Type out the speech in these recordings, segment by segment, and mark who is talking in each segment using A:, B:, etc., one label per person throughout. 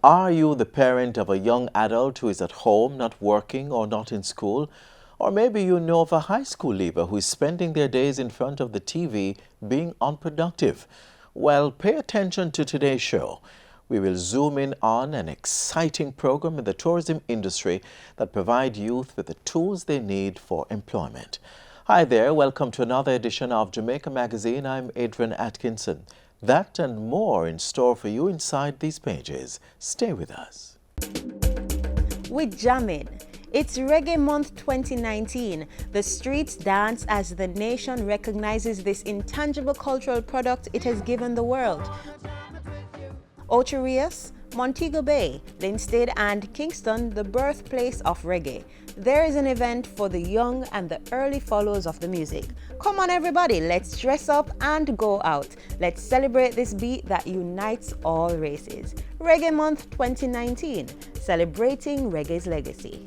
A: Are you the parent of a young adult who is at home, not working or not in school? Or maybe you know of a high school leaver who is spending their days in front of the TV being unproductive. Well, pay attention to today's show. We will zoom in on an exciting program in the tourism industry that provide youth with the tools they need for employment. Hi there, welcome to another edition of Jamaica Magazine. I'm Adrian Atkinson. That and more in store for you inside these pages. Stay with us.
B: With Jamming. It's Reggae Month 2019. The streets dance as the nation recognizes this intangible cultural product it has given the world. Ocho Rios, Montego Bay, Linstead and Kingston, the birthplace of reggae. There is an event for the young and the early followers of the music. Come on everybody, let's dress up and go out. Let's celebrate this beat that unites all races. Reggae Month 2019, celebrating reggae's legacy.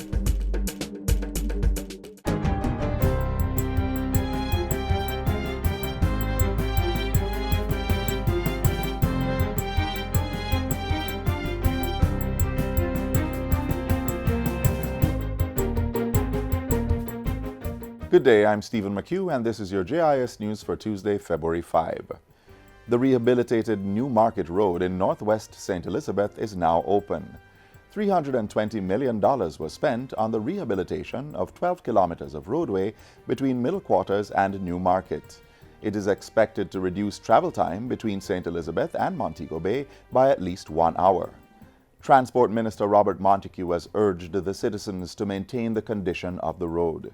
C: Good day, I'm Stephen McHugh, and this is your JIS News for Tuesday, February 5. The rehabilitated New Market Road in northwest St. Elizabeth is now open. $320 million was spent on the rehabilitation of 12 kilometers of roadway between Middle Quarters and New Market. It is expected to reduce travel time between St. Elizabeth and Montego Bay by at least 1 hour. Transport Minister Robert Montego has urged the citizens to maintain the condition of the road.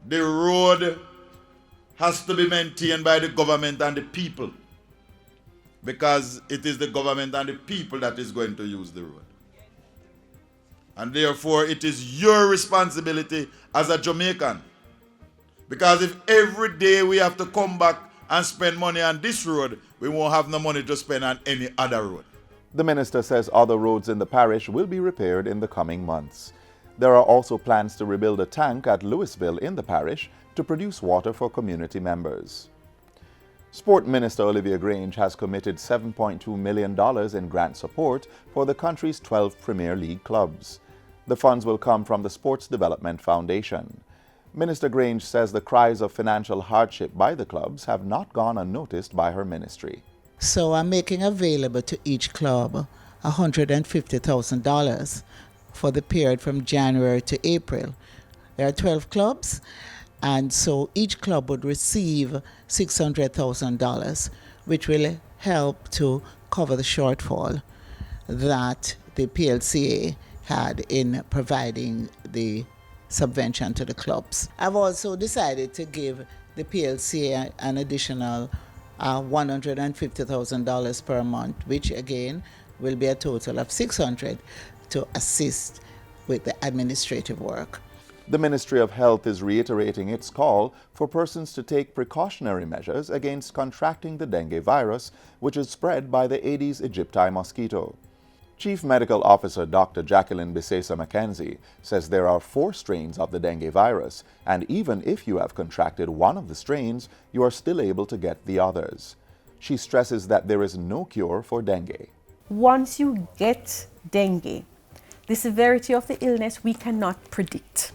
D: The road has to be maintained by the government and the people, because it is the government and the people that is going to use the road. And therefore it is your responsibility as a Jamaican, because if every day we have to come back and spend money on this road, we won't have no money to spend on any other road.
C: The minister says other roads in the parish will be repaired in the coming months. There are also plans to rebuild a tank at Louisville in the parish to produce water for community members. Sport Minister Olivia Grange has committed $7.2 million in grant support for the country's 12 Premier League clubs. The funds will come from the Sports Development Foundation. Minister Grange says the cries of financial hardship by the clubs have not gone unnoticed by her ministry.
E: So I'm making available to each club $150,000 for the period from January to April. There are 12 clubs, and so each club would receive $600,000, which will help to cover the shortfall that the PLCA had in providing the subvention to the clubs. I've also decided to give the PLCA an additional $150,000 per month, which again will be a total of $600,000 to assist with the administrative work.
C: The Ministry of Health is reiterating its call for persons to take precautionary measures against contracting the dengue virus, which is spread by the Aedes aegypti mosquito. Chief Medical Officer Dr. Jacqueline Bisesa McKenzie says there are 4 strains of the dengue virus, and even if you have contracted one of the strains, you are still able to get the others. She stresses that there is no cure for dengue.
F: Once you get dengue, the severity of the illness we cannot predict.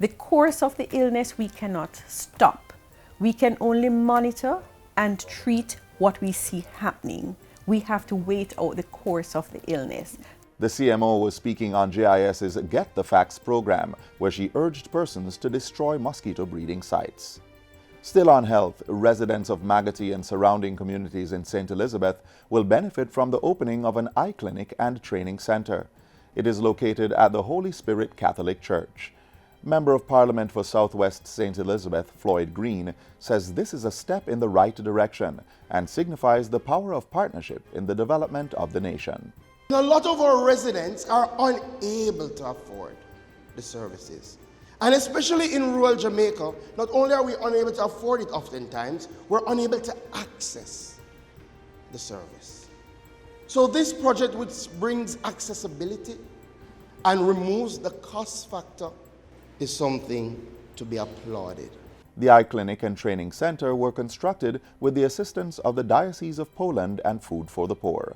F: The course of the illness we cannot stop. We can only monitor and treat what we see happening. We have to wait out the course of the illness.
C: The CMO was speaking on JIS's Get the Facts program, where she urged persons to destroy mosquito breeding sites. Still on health, residents of Magotty and surrounding communities in St. Elizabeth will benefit from the opening of an eye clinic and training center. It is located at the Holy Spirit Catholic Church. Member of Parliament for Southwest St. Elizabeth, Floyd Green, says this is a step in the right direction and signifies the power of partnership in the development of the nation.
G: A lot of our residents are unable to afford the services. And especially in rural Jamaica, not only are we unable to afford it oftentimes, we're unable to access the service. So this project, which brings accessibility and removes the cost factor, is something to be applauded.
C: The eye clinic and training center were constructed with the assistance of the Diocese of Poland and Food for the Poor.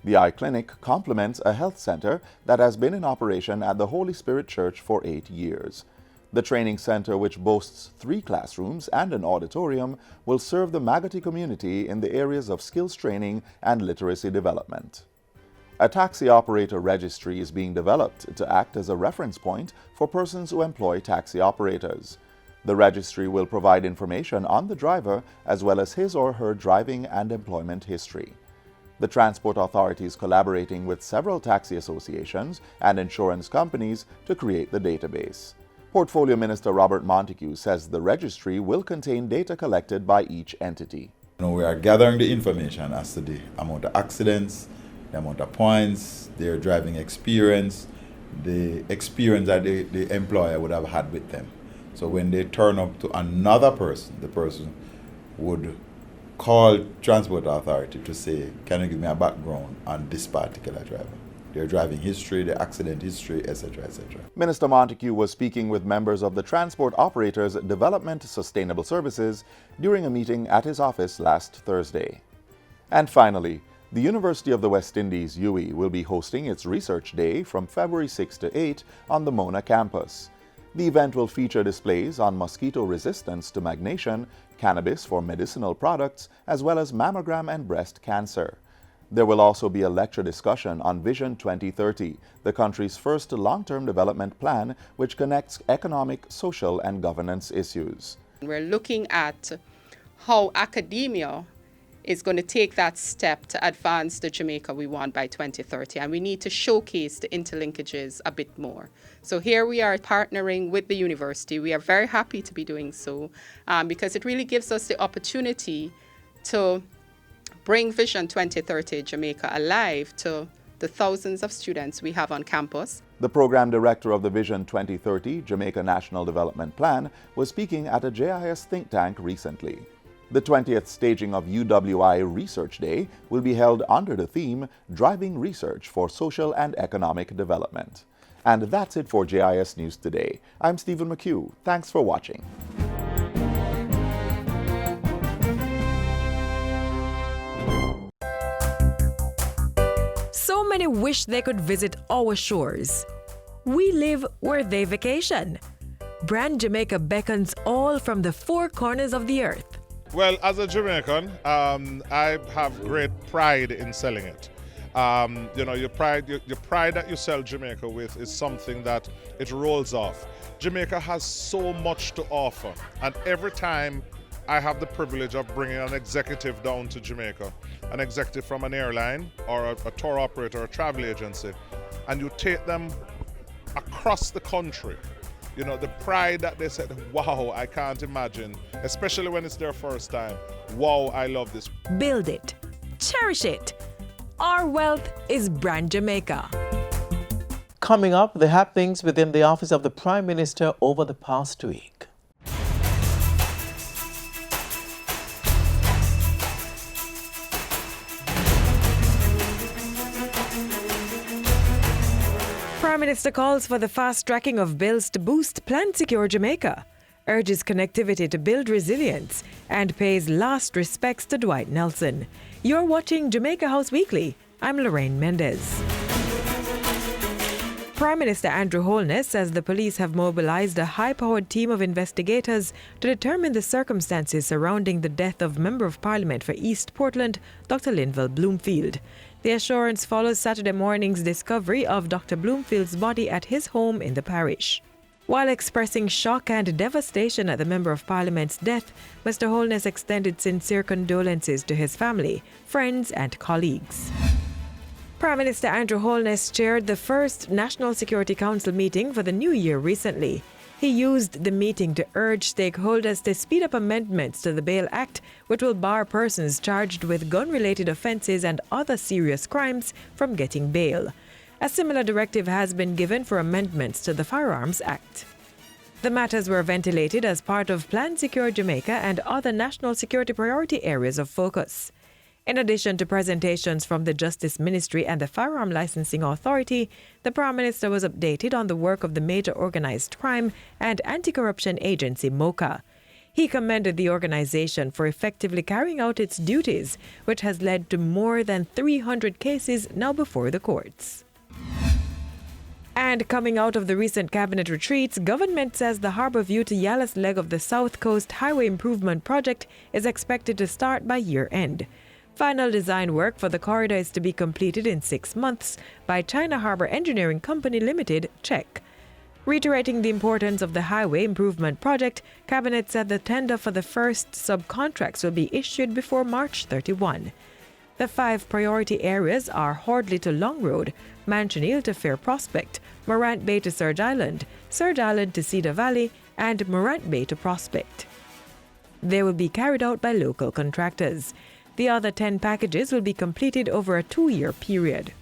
C: The eye clinic complements a health center that has been in operation at the Holy Spirit Church for 8 years. The training center, which boasts 3 classrooms and an auditorium, will serve the Magotty community in the areas of skills training and literacy development. A taxi operator registry is being developed to act as a reference point for persons who employ taxi operators. The registry will provide information on the driver as well as his or her driving and employment history. The Transport Authority is collaborating with several taxi associations and insurance companies to create the database. Portfolio Minister Robert Montego says the registry will contain data collected by each entity.
D: We are gathering the information as to the amount of accidents, the amount of points, their driving experience, the experience that the employer would have had with them. So when they turn up to another person, the person would call Transport Authority to say, can you give me a background on this particular driver? Their driving history, their accident history, etc., etc.
C: Minister Montego was speaking with members of the Transport Operators Development Sustainable Services during a meeting at his office last Thursday. And finally, the University of the West Indies, UWI, will be hosting its Research Day from February 6 to 8 on the Mona campus. The event will feature displays on mosquito resistance to magnesium, cannabis for medicinal products, as well as mammogram and breast cancer. There will also be a lecture discussion on Vision 2030, the country's first long-term development plan, which connects economic, social, and governance issues.
H: We're looking at how academia is going to take that step to advance the Jamaica we want by 2030, and we need to showcase the interlinkages a bit more. So here we are partnering with the university. We are very happy to be doing so because it really gives us the opportunity to bring Vision 2030 Jamaica alive to the thousands of students we have on campus.
C: The program director of the Vision 2030 Jamaica National Development Plan was speaking at a JIS think tank recently. The 20th staging of UWI Research Day will be held under the theme Driving Research for Social and Economic Development. And that's it for JIS News Today. I'm Stephen McHugh. Thanks for watching.
I: So many wish they could visit our shores. We live where they vacation. Brand Jamaica beckons all from the 4 corners of the earth.
J: Well, as a Jamaican, I have great pride in selling it. Your pride that you sell Jamaica with is something that it rolls off. Jamaica has so much to offer, and every time I have the privilege of bringing an executive down to Jamaica, an executive from an airline or a tour operator or a travel agency, and you take them across the country, the pride that they said, wow, I can't imagine, especially when it's their first time. Wow, I love this.
I: Build it. Cherish it. Our wealth is Brand Jamaica.
A: Coming up, the happenings within the office of the Prime Minister over the past week.
I: Prime Minister calls for the fast-tracking of bills to boost Plan Secure Jamaica, urges connectivity to build resilience, and pays last respects to Dwight Nelson. You're watching Jamaica House Weekly. I'm Lorraine Mendez. Prime Minister Andrew Holness says the police have mobilized a high-powered team of investigators to determine the circumstances surrounding the death of Member of Parliament for East Portland, Dr. Linval Bloomfield. The assurance follows Saturday morning's discovery of Dr. Bloomfield's body at his home in the parish. While expressing shock and devastation at the Member of Parliament's death, Mr. Holness extended sincere condolences to his family, friends and colleagues. Prime Minister Andrew Holness chaired the first National Security Council meeting for the new year recently. He used the meeting to urge stakeholders to speed up amendments to the Bail Act, which will bar persons charged with gun-related offences and other serious crimes from getting bail. A similar directive has been given for amendments to the Firearms Act. The matters were ventilated as part of Plan Secure Jamaica and other national security priority areas of focus. In addition to presentations from the Justice Ministry and the Firearm Licensing Authority, the Prime Minister was updated on the work of the Major Organised Crime and Anti-Corruption Agency, MOCA. He commended the organization for effectively carrying out its duties, which has led to more than 300 cases now before the courts. And coming out of the recent cabinet retreats, government says the Harbour View to Yallah's leg of the South Coast Highway Improvement Project is expected to start by year-end. Final design work for the corridor is to be completed in 6 months by China Harbour Engineering Company Limited, Czech. Reiterating the importance of the highway improvement project, Cabinet said the tender for the first subcontracts will be issued before March 31. The 5 priority areas are Hordley to Long Road, Mancheniel to Fair Prospect, Morant Bay to Surge Island to Cedar Valley, and Morant Bay to Prospect. They will be carried out by local contractors. The other 10 packages will be completed over a 2-year period.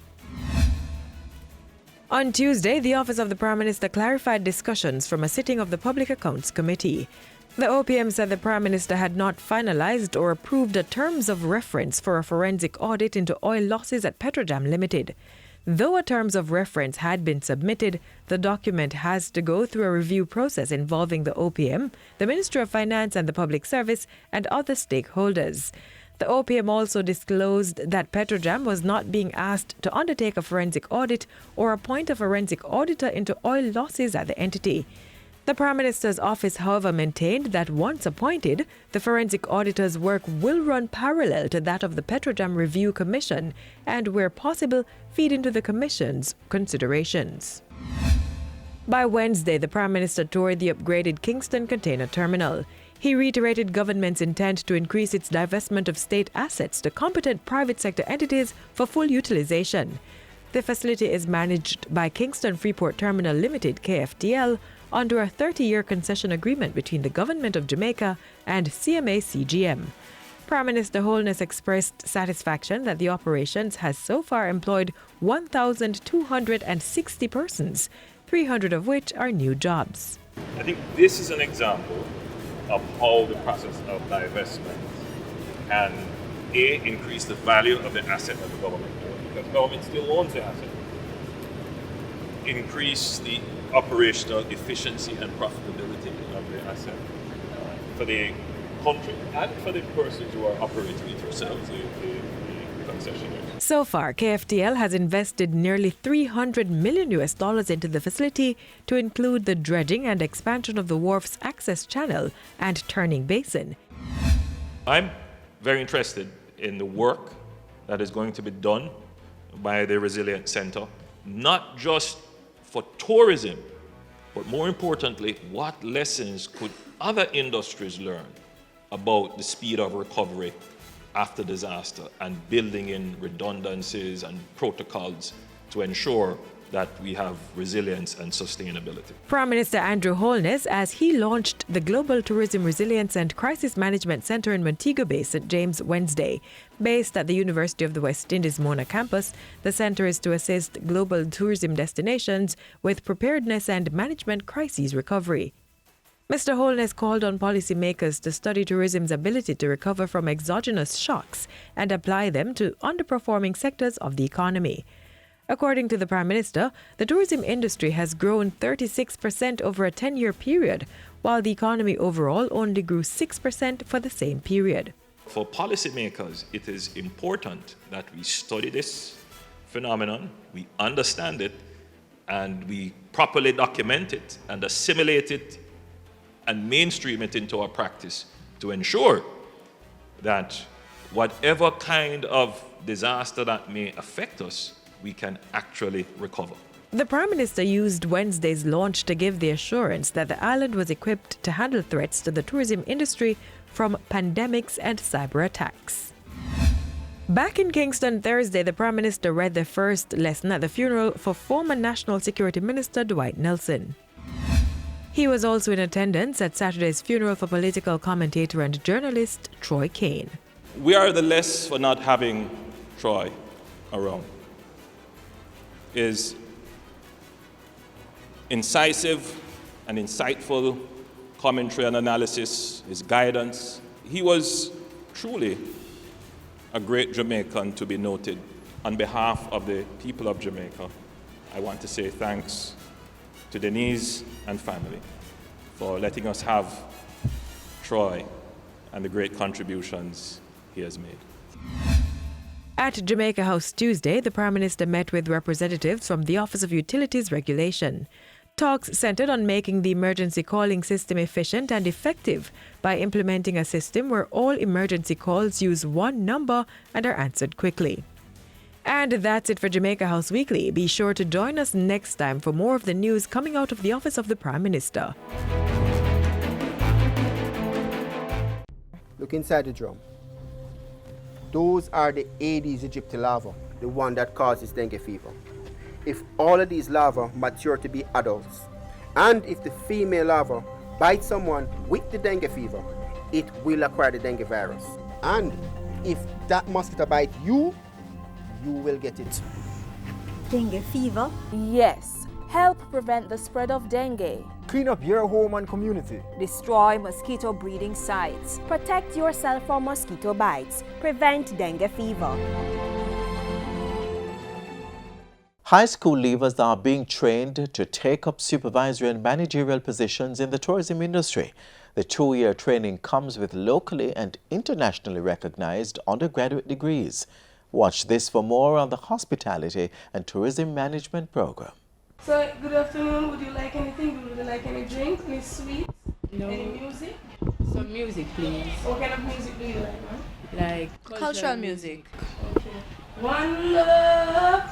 I: On Tuesday, the Office of the Prime Minister clarified discussions from a sitting of the Public Accounts Committee. The OPM said the Prime Minister had not finalized or approved the terms of reference for a forensic audit into oil losses at Petrojam Limited. Though a terms of reference had been submitted, the document has to go through a review process involving the OPM, the Ministry of Finance and the Public Service, and other stakeholders. The OPM also disclosed that Petrojam was not being asked to undertake a forensic audit or appoint a forensic auditor into oil losses at the entity. The Prime Minister's office, however, maintained that once appointed, the forensic auditor's work will run parallel to that of the Petrojam Review Commission and, where possible, feed into the Commission's considerations. By Wednesday, the Prime Minister toured the upgraded Kingston container terminal. He reiterated government's intent to increase its divestment of state assets to competent private sector entities for full utilization. The facility is managed by Kingston Freeport Terminal Limited, KFTL, under a 30-year concession agreement between the Government of Jamaica and CMA-CGM. Prime Minister Holness expressed satisfaction that the operations has so far employed 1,260 persons, 300 of which are new jobs.
K: I think this is an example of how the process of divestment can increase the value of the asset that the government owns, because the government still owns the asset. Increase the operational efficiency and profitability of the asset for the country and for the persons who are operating it themselves, the concessionaires.
I: So far, KFTL has invested nearly $300 million into the facility to include the dredging and expansion of the wharf's access channel and turning basin.
K: I'm very interested in the work that is going to be done by the Resilience Center, not just for tourism, but more importantly, what lessons could other industries learn about the speed of recovery after disaster and building in redundancies and protocols to ensure that we have resilience and sustainability.
I: Prime Minister Andrew Holness, as he launched the Global Tourism Resilience and Crisis Management Centre in Montego Bay, St. James, Wednesday. Based at the University of the West Indies Mona campus, the centre is to assist global tourism destinations with preparedness and management crises recovery. Mr. Holness called on policymakers to study tourism's ability to recover from exogenous shocks and apply them to underperforming sectors of the economy. According to the Prime Minister, the tourism industry has grown 36% over a 10-year period, while the economy overall only grew 6% for the same period.
K: For policymakers, it is important that we study this phenomenon, we understand it, and we properly document it and assimilate it and mainstream it into our practice to ensure that whatever kind of disaster that may affect us, we can actually recover.
I: The Prime Minister used Wednesday's launch to give the assurance that the island was equipped to handle threats to the tourism industry from pandemics and cyber attacks. Back in Kingston Thursday, the Prime Minister read the first lesson at the funeral for former National Security Minister Dwight Nelson. He was also in attendance at Saturday's funeral for political commentator and journalist Troy Kane.
K: We are the less for not having Troy around. His incisive and insightful commentary and analysis, his guidance. He was truly a great Jamaican to be noted. On behalf of the people of Jamaica, I want to say thanks to Denise and family for letting us have Troy and the great contributions he has made.
I: At Jamaica House Tuesday, the Prime Minister met with representatives from the Office of Utilities Regulation. Talks centered on making the emergency calling system efficient and effective by implementing a system where all emergency calls use one number and are answered quickly. And that's it for Jamaica House Weekly. Be sure to join us next time for more of the news coming out of the Office of the Prime Minister.
L: Look inside the drum. Those are the Aedes aegypti larvae, the one that causes dengue fever. If all of these larvae mature to be adults, and if the female larva bites someone with the dengue fever, it will acquire the dengue virus. And if that mosquito bites you, you will get it.
M: Dengue fever? Yes. Help prevent the spread of dengue.
N: Clean up your home and community.
M: Destroy mosquito breeding sites. Protect yourself from mosquito bites. Prevent dengue fever.
A: High school leavers are being trained to take up supervisory and managerial positions in the tourism industry. The 2-year training comes with locally and internationally recognized undergraduate degrees. Watch this for more on the Hospitality and Tourism Management Program.
O: So, good afternoon. Would you like anything? Would you like any drinks, any sweets?
P: No.
O: Any music?
P: Some music, please.
O: What kind of music do you like, man?
P: Like cultural music.
O: Okay. One love,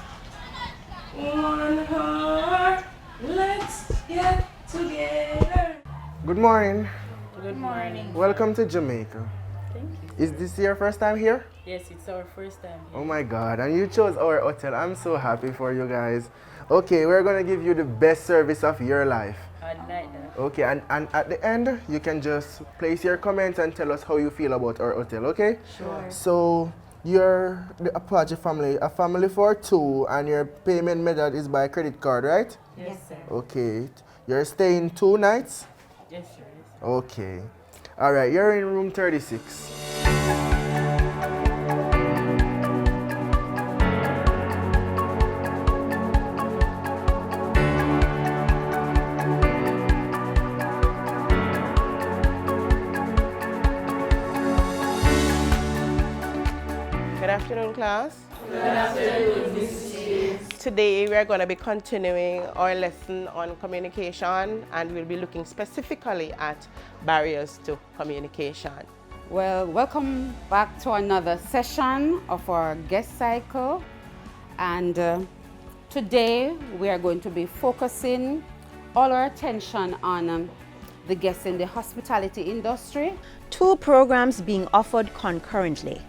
O: one heart, let's get together.
L: Good morning.
P: Good morning.
L: Welcome to Jamaica.
P: Thank you.
L: Is this your first time here?
P: Yes, it's our first time here.
L: Oh my God, and you chose our hotel. I'm so happy for you guys. Okay, we're gonna give you the best service of your life.
P: I'd like that.
L: Okay, and at the end, you can just place your comments and tell us how you feel about our hotel, okay?
P: Sure.
L: So, you're the Apache family, a family for 2, and your payment method is by credit card, right?
P: Yes, sir.
L: Okay. You're staying 2 nights?
P: Yes, sir. Yes, sir.
L: Okay. All right, you're in room 36.
Q: Good afternoon, class.
O: Good afternoon, Mrs.
Q: Today we are going to be continuing our lesson on communication, and we'll be looking specifically at barriers to communication.
R: Well, welcome back to another session of our guest cycle, and today we are going to be focusing all our attention on the guests in the hospitality industry.
B: 2 programs being offered concurrently.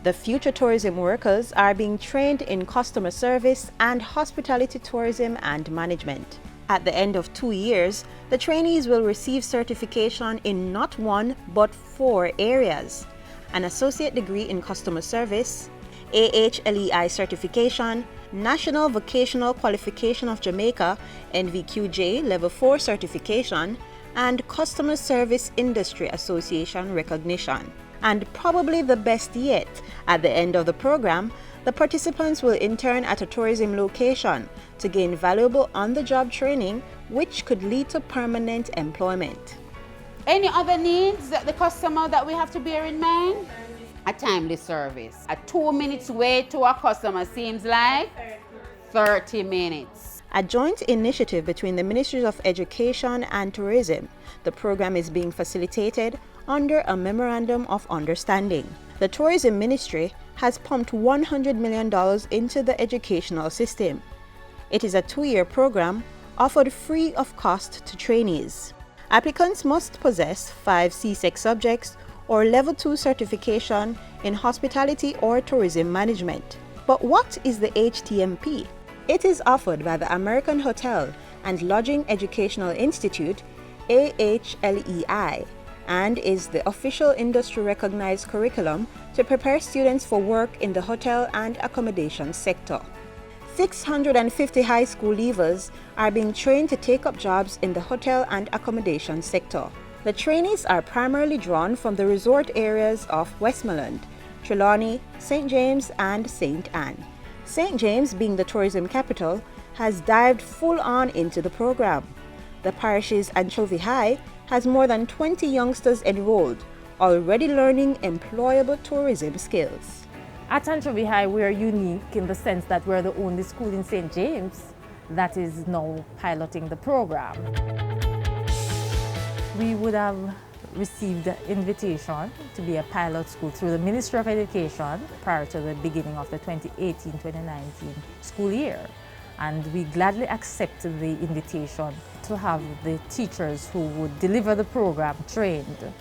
B: The future tourism workers are being trained in customer service and hospitality tourism and management. At the end of 2 years, the trainees will receive certification in not 1 but 4 areas: an associate degree in customer service, AHLEI certification, National Vocational Qualification of Jamaica NVQJ Level 4 certification, and Customer Service Industry Association recognition. And probably the best yet, at the end of the program, the participants will intern at a tourism location to gain valuable on-the-job training, which could lead to permanent employment.
R: Any other needs that the customer that we have to bear in mind? A timely service. A 2 minutes wait to a customer seems like 30 minutes.
B: A joint initiative between the Ministries of Education and Tourism, the program is being facilitated under a Memorandum of Understanding. The Tourism Ministry has pumped $100 million into the educational system. It is a 2-year program offered free of cost to trainees. Applicants must possess 5 CSEC subjects or Level 2 certification in hospitality or tourism management. But what is the HTMP? It is offered by the American Hotel and Lodging Educational Institute, AHLEI, and is the official industry-recognized curriculum to prepare students for work in the hotel and accommodation sector. 650 high school leavers are being trained to take up jobs in the hotel and accommodation sector. The trainees are primarily drawn from the resort areas of Westmoreland, Trelawney, St. James, and St. Anne. St. James, being the tourism capital, has dived full on into the program. The parish's Anchovy High has more than 20 youngsters enrolled, already learning employable tourism skills.
S: At Anchovy High, we are unique in the sense that we're the only school in St. James that is now piloting the program. We would have received the invitation to be a pilot school through the Ministry of Education prior to the beginning of the 2018-2019 school year. And we gladly accepted the invitation to have the teachers who would deliver the program trained.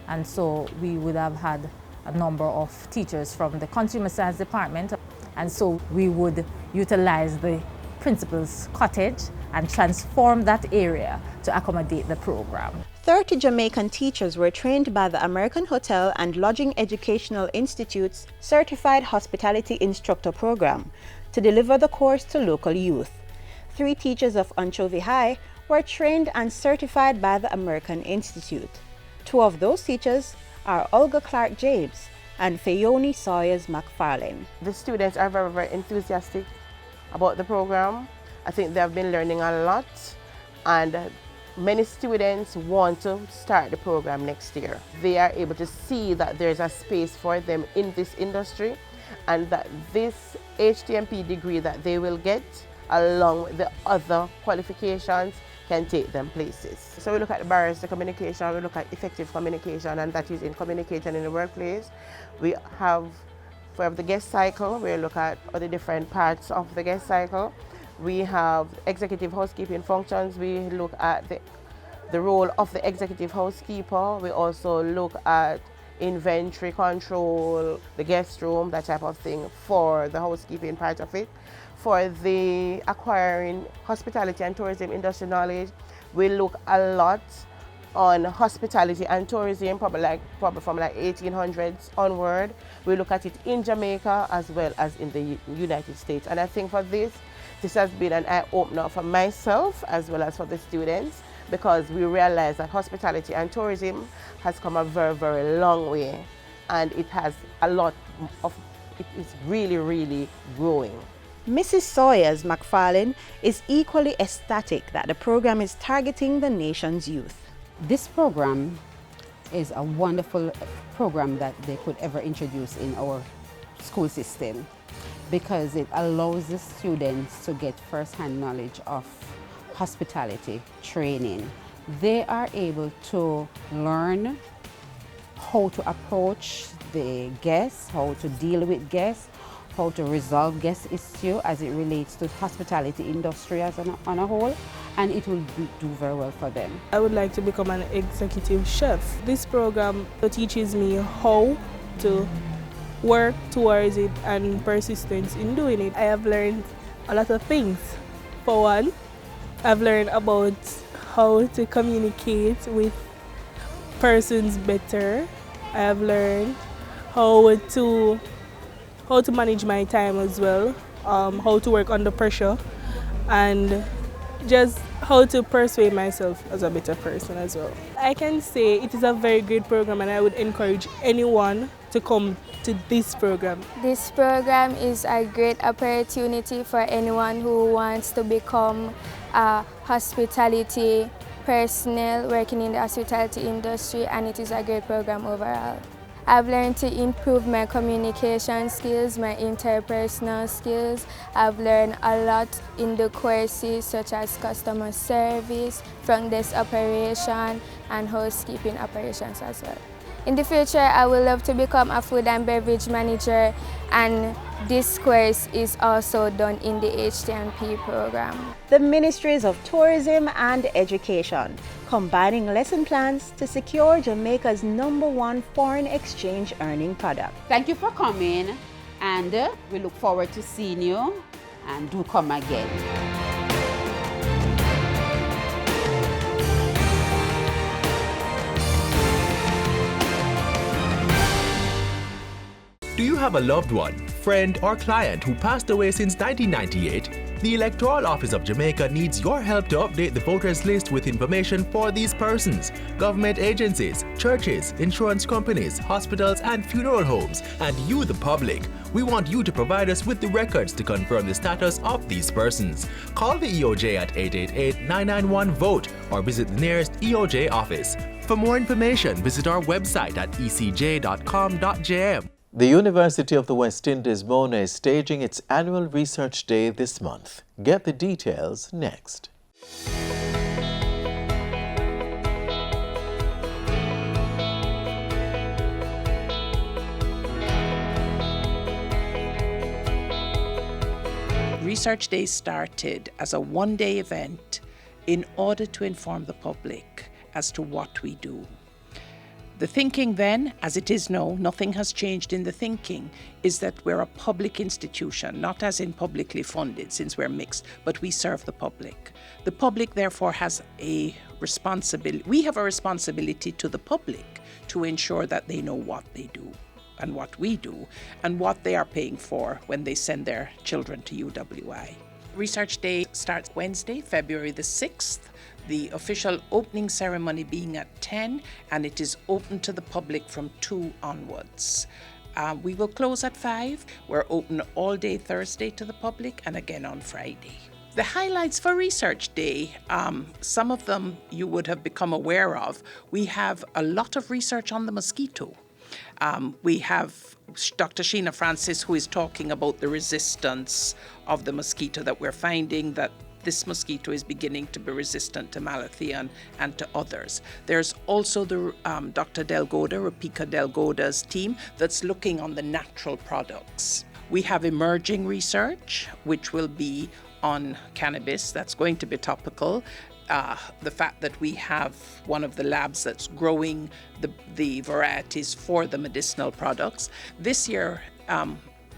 S: And so we would have had a number of teachers from the Consumer Science Department. And so we would utilize the principal's cottage and transform that area to accommodate the program.
B: 30 Jamaican teachers were trained by the American Hotel and Lodging Educational Institute's Certified Hospitality Instructor Program to deliver the course to local youth. 3 teachers of Anchovy High were trained and certified by the American Institute. 2 of those teachers are Olga Clark James and Fayoni Sawyers McFarlane.
Q: The students are very, very enthusiastic about the program. I think they have been learning a lot, and many students want to start the program next year. They are able to see that there's a space for them in this industry, and that this HTMP degree that they will get, along with the other qualifications, can take them places. So we look at the barriers to communication, we look at effective communication, and that is in communicating in the workplace. We have, for the guest cycle, we look at all the different parts of the guest cycle. We have executive housekeeping functions. We look at the role of the executive housekeeper. We also look at inventory control, the guest room, that type of thing for the housekeeping part of it. For the acquiring hospitality and tourism industry knowledge, we look a lot on hospitality and tourism, probably from 1800s onward. We look at it in Jamaica as well as in the United States. And I think for this has been an eye-opener for myself as well as for the students, because we realize that hospitality and tourism has come a very, very long way, and it has a lot of, it is really, really growing.
B: Mrs. Sawyers McFarlane is equally ecstatic that the program is targeting the nation's youth.
R: This program is a wonderful program that they could ever introduce in our school system, because it allows the students to get first-hand knowledge of hospitality training. They are able to learn how to approach the guests, how to deal with guests, how to resolve guest issue as it relates to hospitality industry as on a whole, and it will do very well for them.
O: I would like to become an executive chef. This program teaches me how to work towards it and persistence in doing it. I have learned a lot of things. For one, I've learned about how to communicate with persons better. I have learned how to manage my time as well, how to work under pressure, and just how to persuade myself as a better person as well. I can say it is a very great program, and I would encourage anyone to come to this program.
T: This program is a great opportunity for anyone who wants to become a hospitality personnel working in the hospitality industry, and it is a great program overall. I've learned to improve my communication skills, my interpersonal skills. I've learned a lot in the courses such as customer service, front desk operation, and housekeeping operations as well. In the future, I would love to become a food and beverage manager, and this course is also done in the HTMP program.
B: The Ministries of Tourism and Education, combining lesson plans to secure Jamaica's #1 foreign exchange earning product.
R: Thank you for coming, and we look forward to seeing you, and do come again.
U: Do you have a loved one, friend, or client who passed away since 1998? The Electoral Office of Jamaica needs your help to update the voters list with information for these persons, government agencies, churches, insurance companies, hospitals, and funeral homes, and you, the public. We want you to provide us with the records to confirm the status of these persons. Call the EOJ at 888-991-VOTE or visit the nearest EOJ office. For more information, visit our website at ecj.com.jm.
A: The University of the West Indies, Mona, is staging its annual Research Day this month. Get the details next.
V: Research Day started as a one-day event in order to inform the public as to what we do. The thinking then, as it is now, nothing has changed in the thinking, is that we're a public institution, not as in publicly funded, since we're mixed, but we serve the public. The public, therefore, has a responsibility. We have a responsibility to the public to ensure that they know what they do and what we do and what they are paying for when they send their children to UWI. Research Day starts Wednesday, February the 6th. The official opening ceremony being at 10, and it is open to the public from 2 onwards. We will close at 5. We're open all day Thursday to the public and again on Friday. The highlights for Research Day, some of them you would have become aware of. We have a lot of research on the mosquito. We have Dr. Sheena Francis, who is talking about the resistance of the mosquito, that we're finding that this mosquito is beginning to be resistant to malathion and to others. There's also the Dr. Delgoda, Rapika Delgoda's team, that's looking on the natural products. We have emerging research, which will be on cannabis. That's going to be topical. The fact that we have one of the labs that's growing the varieties for the medicinal products. This year,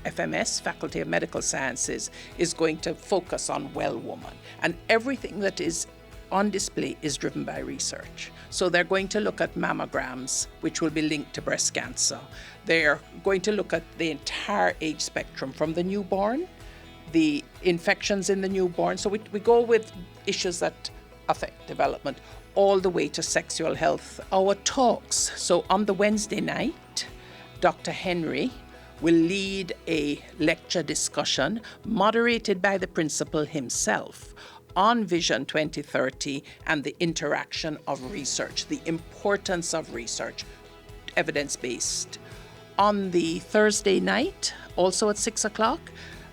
V: FMS, Faculty of Medical Sciences, is going to focus on Well Woman. And everything that is on display is driven by research. So they're going to look at mammograms, which will be linked to breast cancer. They're going to look at the entire age spectrum, from the newborn, the infections in the newborn. So we go with issues that affect development all the way to sexual health. Our talks, so on the Wednesday night, Dr. Henry will lead a lecture discussion moderated by the principal himself on Vision 2030 and the interaction of research, the importance of research, evidence-based. On the Thursday night, also at 6 o'clock,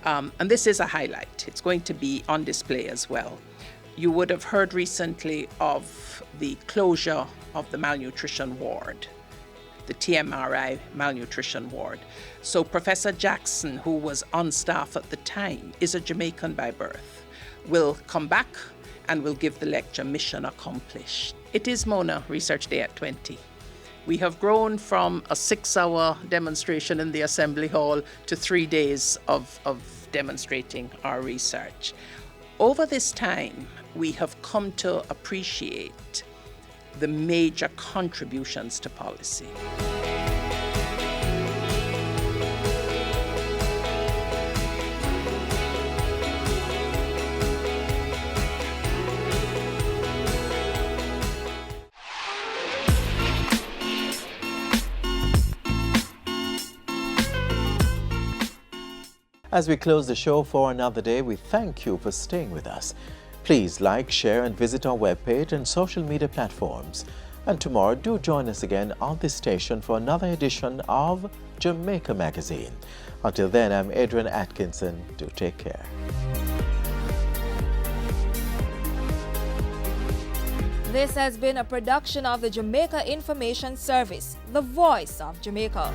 V: and this is a highlight, it's going to be on display as well. You would have heard recently of the closure of the malnutrition ward, the TMRI malnutrition ward. So Professor Jackson, who was on staff at the time, is a Jamaican by birth, will come back and will give the lecture, Mission Accomplished. It is Mona Research Day at 20. We have grown from a 6-hour demonstration in the Assembly Hall to 3 days of demonstrating our research. Over this time, we have come to appreciate the major contributions to policy.
A: As we close the show for another day, we thank you for staying with us. Please like, share, and visit our webpage and social media platforms. And tomorrow, do join us again on this station for another edition of Jamaica Magazine. Until then, I'm Adrian Atkinson. Do take care.
W: This has been a production of the Jamaica Information Service, the voice of Jamaica.